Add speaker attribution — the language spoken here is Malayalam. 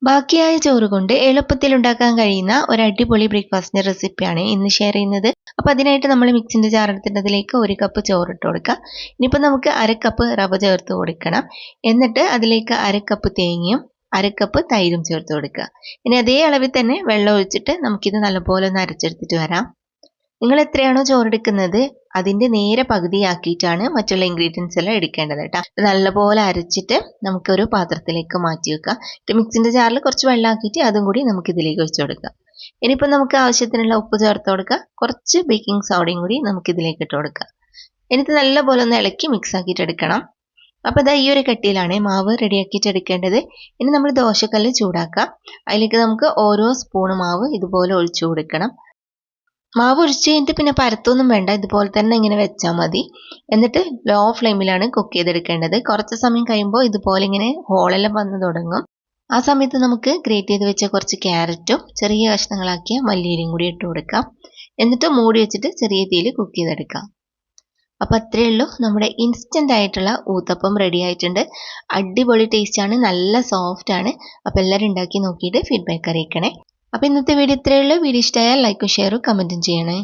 Speaker 1: ബാക്കിയായ ചോറ് കൊണ്ട് എളുപ്പത്തിൽ ഉണ്ടാക്കാൻ കഴിയുന്ന ഒരു അടിപൊളി ബ്രേക്ക്ഫാസ്റ്റിന്റെ റെസിപ്പിയാണ് ഇന്ന് ഷെയർ ചെയ്യുന്നത്. അപ്പോൾ അതിനായിട്ട് നമ്മൾ മിക്സിന്റെ ജാർ എടുത്തിട്ട് അതിലേക്ക് 1 കപ്പ് ചോറ് ഇട്ട് കൊടുക്കുക. ഇനിയിപ്പോൾ നമുക്ക് 1/2 കപ്പ് റവ ചേർത്ത് കൊടുക്കണം. എന്നിട്ട് അതിലേക്ക് 1/2 കപ്പ് തേങ്ങയും 1/2 കപ്പ് തൈരും ചേർത്ത് കൊടുക്കുക. ഇനി അതേ അളവിൽ തന്നെ വെള്ളം ഒഴിച്ചിട്ട് നമുക്കിത് നല്ലപോലെ ഒന്ന് അരച്ചെടുത്തിട്ട് വരാം. നിങ്ങൾ എത്രയാണോ ചോറെടുക്കുന്നത് അതിന്റെ നേരെ പകുതിയാക്കിയിട്ടാണ് മറ്റുള്ള ഇൻഗ്രീഡിയൻസ് എല്ലാം എടുക്കേണ്ടത് കേട്ടോ. നല്ലപോലെ അരച്ചിട്ട് നമുക്കൊരു പാത്രത്തിലേക്ക് മാറ്റി വെക്കാം. മിക്സിന്റെ ജാറിൽ കുറച്ച് വെള്ളമാക്കിയിട്ട് അതും കൂടി നമുക്ക് ഇതിലേക്ക് ഒഴിച്ചു കൊടുക്കാം. ഇനിയിപ്പോൾ നമുക്ക് ആവശ്യത്തിനുള്ള ഉപ്പ് ചേർത്ത് കൊടുക്കാം. കുറച്ച് ബേക്കിംഗ് സോഡയും കൂടി നമുക്ക് ഇതിലേക്ക് ഇട്ട് കൊടുക്കാം. എന്നിട്ട് നല്ലപോലെ ഒന്ന് ഇളക്കി മിക്സ് ആക്കിയിട്ട് എടുക്കണം. അപ്പോൾ ഇതാ ഈ ഒരു കട്ടിയിലാണ് മാവ് റെഡിയാക്കിയിട്ട് എടുക്കേണ്ടത്. ഇനി നമ്മൾ ദോശക്കല്ല് ചൂടാക്കാം. അതിലേക്ക് നമുക്ക് ഓരോ സ്പൂൺ മാവ് ഇതുപോലെ ഒഴിച്ചു കൊടുക്കണം. മാവ് ഒഴിച്ച് കഴിഞ്ഞിട്ട് പിന്നെ പരത്തൊന്നും വേണ്ട, ഇതുപോലെ തന്നെ ഇങ്ങനെ വെച്ചാൽ മതി. എന്നിട്ട് ലോ ഫ്ലെയിമിലാണ് കുക്ക് ചെയ്തെടുക്കേണ്ടത്. കുറച്ച് സമയം കഴിയുമ്പോൾ ഇതുപോലെ ഇങ്ങനെ ഹോളെല്ലാം വന്ന് തുടങ്ങും. ആ സമയത്ത് നമുക്ക് ഗ്രേറ്റ് ചെയ്ത് വെച്ച കുറച്ച് ക്യാരറ്റും ചെറിയ കഷ്ണങ്ങളാക്കിയ മല്ലിയിലയും കൂടി ഇട്ട് കൊടുക്കാം. എന്നിട്ട് മൂടി വെച്ചിട്ട് ചെറിയ തീയിൽ കുക്ക് ചെയ്തെടുക്കാം. അപ്പം അത്രയേ ഉള്ളൂ, നമ്മുടെ ഇൻസ്റ്റൻ്റ് ആയിട്ടുള്ള ഊത്തപ്പം റെഡി ആയിട്ടുണ്ട്. അടിപൊളി ടേസ്റ്റാണ്, നല്ല സോഫ്റ്റ് ആണ്. അപ്പോൾ എല്ലാവരും ഉണ്ടാക്കി നോക്കിയിട്ട് ഫീഡ്ബാക്ക് അറിയിക്കണേ. അപ്പോൾ ഇന്നത്തെ വീഡിയോ ഇത്രയേ ഉള്ളൂ. വീഡിയോ ഇഷ്ടമായാൽ ലൈക്കും ഷെയറും കമൻറ്റും ചെയ്യണേ.